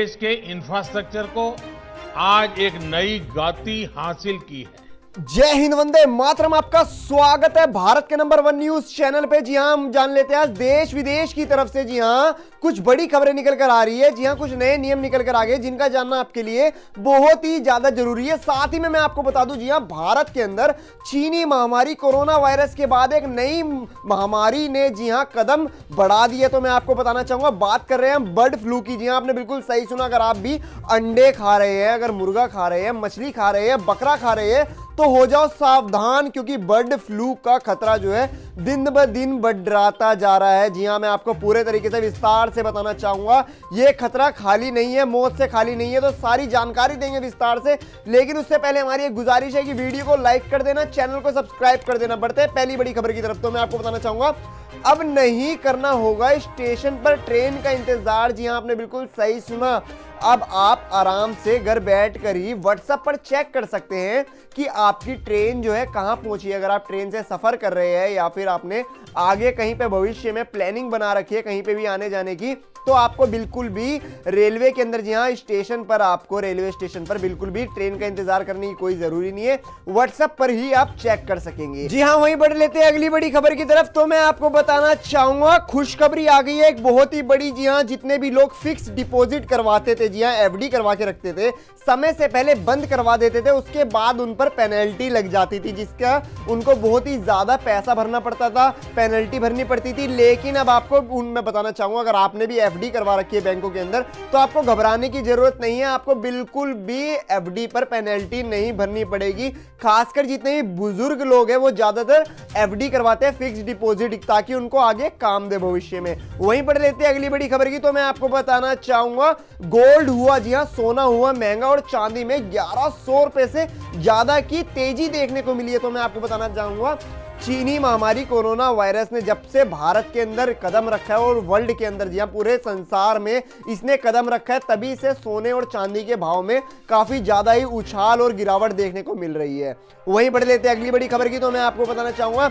देश के इंफ्रास्ट्रक्चर को आज एक नई गति हासिल की है। जय हिंद, वंदे मातरम। आपका स्वागत है भारत के नंबर 1 न्यूज चैनल पे। जी हां, हम जान लेते हैं आज देश विदेश की तरफ से जी हां कुछ बड़ी खबरें निकल कर आ रही है। जी हां, कुछ नए नियम निकल कर आ गए जिनका जानना आपके लिए बहुत ही ज्यादा जरूरी है। साथ ही में मैं आपको बता दूं, जी हां, भारत के अंदर चीनी महामारी कोरोना वायरस के बाद एक नई महामारी ने जी हां कदम बढ़ा दिए। तो मैं आपको बताना चाहूंगा, बात कर रहे हैं हम बर्ड फ्लू की। जी हां, आपने बिल्कुल सही सुना। अगर आप भी अंडे खा रहे हैं, अगर मुर्गा खा रहे हैं, मछली खा रहे हैं, बकरा खा रहे हैं, तो हो जाओ सावधान, क्योंकि बर्ड फ्लू का खतरा जो है दिन ब दिन बढ़ता जा रहा है। जी हां, मैं आपको पूरे तरीके से विस्तार से बताना चाहूंगा। ये खतरा खाली नहीं है, मौत से खाली नहीं है, तो सारी जानकारी देंगे विस्तार से। लेकिन उससे पहले हमारी एक गुजारिश है कि वीडियो को लाइक कर देना, चैनल को सब्सक्राइब कर देना। बढ़ते हैं पहली बड़ी खबर की तरफ। तो मैं आपको बताना चाहूंगा, अब नहीं करना होगा स्टेशन पर ट्रेन का इंतजार। जी हां, आपने बिल्कुल सही सुना। अब आप आराम से घर बैठकर ही व्हाट्सएप पर चेक कर सकते हैं कि आपकी ट्रेन जो है कहां पहुंची है। अगर आप ट्रेन से सफर कर रहे हैं या फिर आपने आगे कहीं पे भविष्य में प्लानिंग बना रखी है कहीं पे भी आने जाने की, तो आपको बिल्कुल भी रेलवे के अंदर, जी हां, स्टेशन पर, आपको रेलवे स्टेशन पर बिल्कुल भी ट्रेन का इंतजार करने की कोई जरूरी नहीं है। व्हाट्सएप पर ही आप चेक कर सकेंगे। जी हां, वहीं बढ़ लेते हैं अगली बड़ी खबर की तरफ। तो मैं आपको बताना चाहूंगा, खुशखबरी आ गई है एक बहुत ही बड़ी। जी हां, जितने भी लोग फिक्स डिपॉजिट करवाते थे, जी हां, एफडी करवा के रखते थे, समय से पहले बंद करवा देते थे, उसके बाद उन पर पेनल्टी लग जाती थी, जिसका उनको बहुत ही ज्यादा पैसा भरना पड़ता था, पेनल्टी भरनी पड़ती थी। लेकिन अब आपको मैं बताना चाहूंगा, अगर आपने भी एफडी करवा रखी है बैंकों के अंदर, तो आपको घबराने की जरूरत नहीं है। आपको बिल्कुल भी एफडी पर पेनल्टी नहीं भरनी पड़ेगी। खासकर जितने भी बुजुर्ग लोग हैं वो ज्यादातर एफडी करवाते हैं, फिक्स डिपॉजिट, ताकि उनको आगे काम दे भविष्य में। वहीं पर लेते हैं अगली बड़ी खबर की। तो मैं आपको बताना चाहूंगा, गोल्ड हुआ, जी हां, सोना हुआ महंगा, और चांदी में 1100 रुपए से ज्यादा की तेजी देखने को मिली है। तो मैं आपको बताना चाहूंगा, चीनी महामारी कोरोना वायरस ने जब से भारत के अंदर कदम रखा है और वर्ल्ड के अंदर, जी हां, पूरे संसार में इसने कदम रखा है, तभी से सोने और चांदी के भाव में काफी ज्यादा ही उछाल और गिरावट देखने को मिल रही है। वहीं बढ़ लेते हैं अगली बड़ी खबर की। तो मैं आपको बताना चाहूंगा,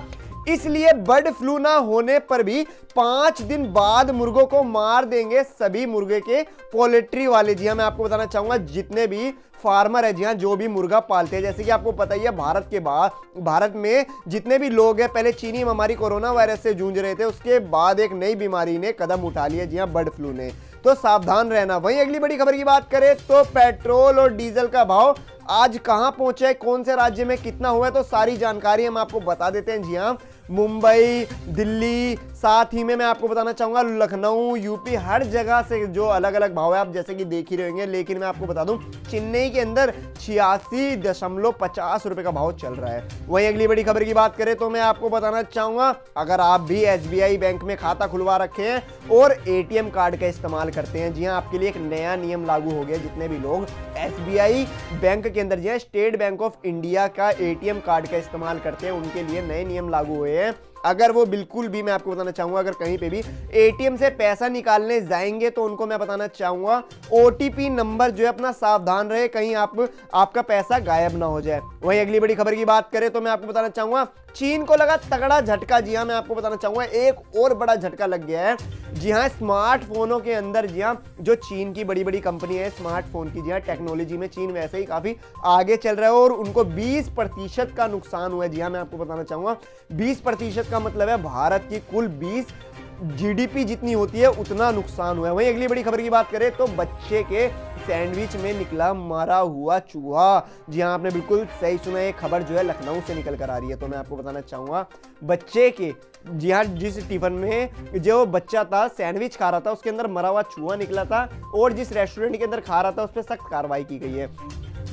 इसलिए बर्ड फ्लू ना होने पर भी 5 दिन बाद मुर्गों को मार देंगे सभी मुर्गे के पोल्ट्री वाले। जी हां, मैं आपको बताना चाहूंगा, जितने भी फार्मर है, जी हां, जो भी मुर्गा पालते हैं, जैसे कि आपको पता ही है, भारत में जितने भी लोग हैं, पहले चीनी महामारी कोरोना वायरस से जूझ रहे थे, उसके बाद एक नई बीमारी ने कदम उठा लिया, जी हां, बर्ड फ्लू ने। तो सावधान रहना। वहीं अगली बड़ी खबर की बात करें तो पेट्रोल और डीजल का भाव आज कहां पहुंचा है, कौन से राज्य में कितना हुआ है, तो सारी जानकारी हम आपको बता देते हैं। जी हां, मुंबई, दिल्ली, साथ ही में मैं आपको बताना चाहूंगा लखनऊ, यूपी, हर जगह से जो अलग अलग भाव है, आप जैसे कि देख ही रहे होंगे। लेकिन मैं आपको बता दूं, चेन्नई के अंदर 86.50 रुपए का भाव चल रहा है। वहीं अगली बड़ी खबर की बात करें तो मैं आपको बताना चाहूंगा, अगर आप भी एसबीआई बैंक में खाता खुलवा रखे हैं और एटीएम कार्ड का इस्तेमाल करते हैं, जी हां, आपके लिए एक नया नियम लागू हो गया। जितने भी लोग एसबीआई बैंक के अंदर, जी हां, स्टेट बैंक ऑफ इंडिया का एटीएम कार्ड का इस्तेमाल करते हैं, उनके लिए नए नियम लागू हुए हैं। अगर वो बिल्कुल भी, मैं आपको बताना चाहूंगा, अगर कहीं पे भी एटीएम से पैसा निकालने जाएंगे तो उनको मैं बताना चाहूंगा, ओटीपी नंबर जो है अपना सावधान रहे, कहीं आपका पैसा गायब ना हो जाए। वहीं अगली बड़ी खबर की बात करें तो मैं आपको बताना चाहूंगा, चीन को लगा तगड़ा झटका। जी हां, मैं आपको बताना चाहूंगा, एक और बड़ा झटका लग गया है। जी हां, स्मार्टफोनों के अंदर, जी हां, जो चीन की बड़ी बड़ी कंपनी है स्मार्टफोन की, जी हां, टेक्नोलॉजी में चीन वैसे ही काफी आगे चल रहा है और उनको 20% का नुकसान हुआ है। जी हां, मैं आपको बताना चाहूंगा, 20% का मतलब है भारत की कुल 20 जीडीपी जितनी होती है उतना नुकसान हुआ है। वहीं अगली बड़ी खबर की बात करें तो बच्चे के सैंडविच में निकला मारा हुआ चूहा। जी हां, आपने बिल्कुल सही सुना, ये खबर जो है लखनऊ से निकल कर आ रही है। तो मैं आपको बताना चाहूंगा, बच्चे के, जी हां, जिस टिफिन में जो बच्चा था सैंडविच खा रहा था, उसके अंदर मरा हुआ चूहा निकला था और जिस रेस्टोरेंट के अंदर खा रहा था उस पर सख्त कार्रवाई की गई है।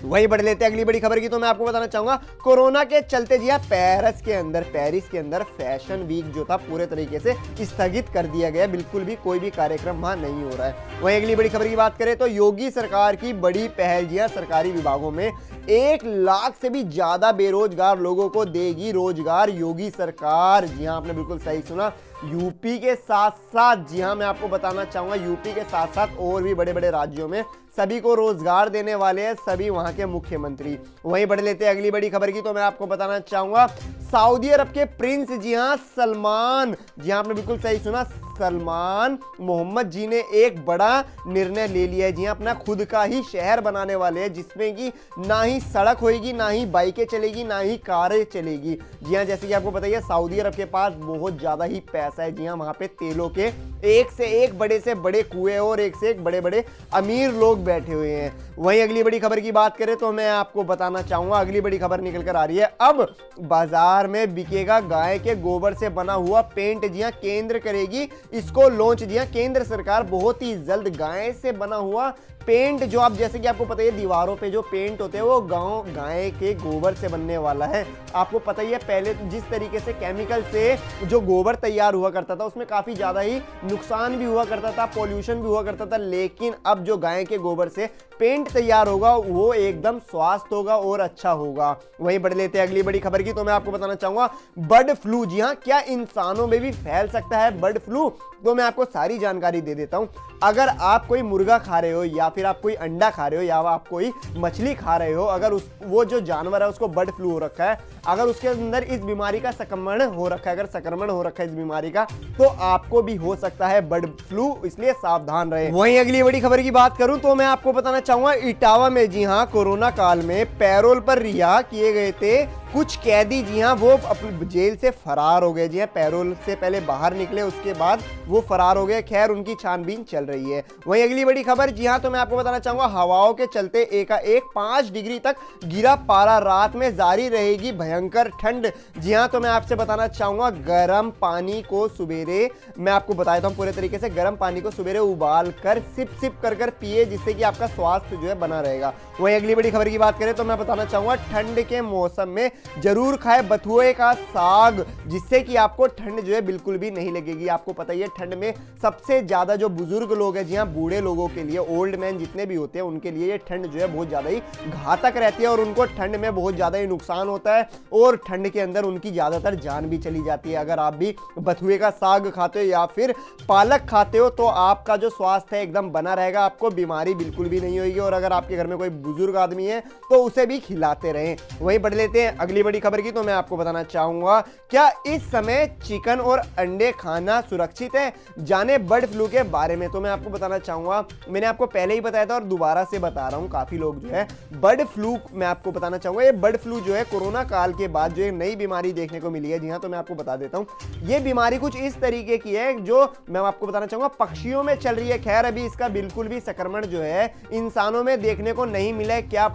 वही बढ़ लेते हैं अगली बड़ी खबर की। तो मैं आपको बताना चाहूंगा, कोरोना के चलते, जी हां, पेरिस के अंदर फैशन वीक जो था पूरे तरीके से स्थगित कर दिया गया। बिल्कुल भी कोई भी कार्यक्रम वहां नहीं हो रहा है। वहीं अगली बड़ी खबर की बात करें तो योगी सरकार की बड़ी पहल, जी हां, सरकारी विभागों में 1 लाख से भी ज्यादा बेरोजगार लोगों को देगी रोजगार योगी सरकार। जी हां, आपने बिल्कुल सही सुना, यूपी के साथ साथ, जी हां, मैं आपको बताना चाहूंगा, यूपी के साथ साथ और भी बड़े बड़े राज्यों में सभी को रोजगार देने वाले हैं सभी वहां के मुख्यमंत्री। वहीं बढ़ लेते हैं अगली बड़ी खबर की। तो मैं आपको बताना चाहूंगा, सऊदी अरब के प्रिंस, जी हां, सलमान, जी हां, आपने बिल्कुल सही सुना, सलमान मोहम्मद जी ने एक बड़ा निर्णय ले लिया है। जी हाँ, अपना खुद का ही शहर बनाने वाले हैं, जिसमें कि ना ही सड़क होगी, ना ही बाइकें चलेगी, ना ही कारें चलेगी। जी हाँ, जैसे कि आपको पता है सऊदी अरब के पास बहुत ज्यादा ही पैसा है। जी हाँ, वहां पे तेलों के एक से बड़े कुएं और एक से एक बड़े बड़े अमीर लोग बैठे हुए हैं। वहीं अगली बड़ी खबर की बात करें तो मैं आपको बताना चाहूंगा, अगली बड़ी खबर निकल कर आ रही है, अब बाजार में बिकेगा गाय के गोबर से बना हुआ पेंट। जी हाँ, केंद्र करेगी इसको लॉन्च। जी हाँ, केंद्र सरकार बहुत ही जल्द गाय से बना हुआ पेंट, जो आप जैसे कि आपको पता है दीवारों पे जो पेंट होते हैं वो गाय के गोबर से बनने वाला है। आपको पता ही है पहले जिस तरीके से केमिकल से जो गोबर तैयार हुआ करता था उसमें काफी ज्यादा ही नुकसान भी हुआ करता था, पॉल्यूशन भी हुआ करता था, लेकिन अब जो गाय के गोबर से पेंट तैयार होगा वो एकदम स्वास्थ्य होगा और अच्छा होगा। वहीं बढ़ लेते हैं अगली बड़ी खबर की, तो मैं आपको बताना चाहूंगा बर्ड फ्लू। जी हाँ, क्या इंसानों में भी फैल सकता है बर्ड फ्लू? तो मैं आपको सारी जानकारी दे देता हूं। अगर आप कोई मुर्गा खा रहे हो या फिर आप कोई अंडा खा रहे हो या आप कोई मछली खा रहे हो, अगर वो जो जानवर है उसको बर्ड फ्लू हो रखा है, अगर उसके अंदर इस बीमारी का संक्रमण हो रखा है, अगर संक्रमण हो रखा है इस बीमारी का, तो आपको भी हो सकता है बर्ड फ्लू, इसलिए सावधान रहे। वहीं अगली बड़ी खबर की बात करूं तो मैं आपको बताना चाहूंगा इटावा में, जी हां, कोरोना काल में पैरोल पर रिहा किए गए थे कुछ कैदी। जी हां, वो अपनी जेल से फरार हो गए। जी हां, पैरोल से पहले बाहर निकले, उसके बाद वो फरार हो गए। खैर, उनकी छानबीन चल रही है। वहीं अगली बड़ी खबर, जी हां, तो मैं आपको बताना चाहूंगा हवाओं के चलते एकाएक 5 डिग्री तक गिरा पारा, रात में जारी रहेगी भयंकर ठंड। जी हां, तो मैं आपसे बताना चाहूंगा गर्म पानी को सुबेरे, मैं आपको बता देता हूं पूरे तरीके से, गर्म पानी को सुबेरे उबाल कर सिप सिप कर कर पिए, जिससे कि आपका स्वास्थ्य जो है बना रहेगा। वहीं अगली बड़ी खबर की बात करें तो मैं बताना चाहूंगा ठंड के मौसम में जरूर खाए बथुए का साग, जिससे कि आपको ठंड जो है बिल्कुल भी नहीं लगेगी। आपको पता ही है ठंड में सबसे ज्यादा जो बुजुर्ग लोग हैं, जी हाँ, बूढ़े लोगों के लिए, ओल्ड मैन जितने भी होते हैं, उनके लिए ये ठंड जो है बहुत ज्यादा ही घातक रहती है और उनको ठंड में बहुत ज्यादा ही नुकसान होता है और ठंड के अंदर उनकी ज्यादातर जान भी चली जाती है। अगर आप भी बथुए का साग खाते हो या फिर पालक खाते हो तो आपका जो स्वास्थ्य है एकदम बना रहेगा, आपको बीमारी बिल्कुल भी नहीं होगी। और अगर आपके घर में कोई बुजुर्ग आदमी है तो उसे भी खिलाते रहें। वहीं बढ़ लेते हैं अगली बड़ी खबर की, तो मैं आपको बताना चाहूंगा क्या इस समय चिकन और अंडे खाना सुरक्षित है? जाने बर्ड फ्लू के बारे में। तो मैं आपको बताना चाहूंगा, मैंने आपको पहले ही बताया था और दोबारा से बता रहा हूं, काफी लोग जो है बर्ड फ्लू, मैं आपको बताना चाहूंगा ये बर्ड फ्लू जो है कोरोना काल के बाद जो एक नई बीमारी देखने को मिली है। जी हां, तो मैं आपको बता देता हूं ये बीमारी कुछ इस तरीके की है जो मैं आपको बताना चाहूंगा पक्षियों में चल रही है। खैर, अभी इसका बिल्कुल भी संक्रमण जो है इंसानों में देखने को नहीं मिला है। क्या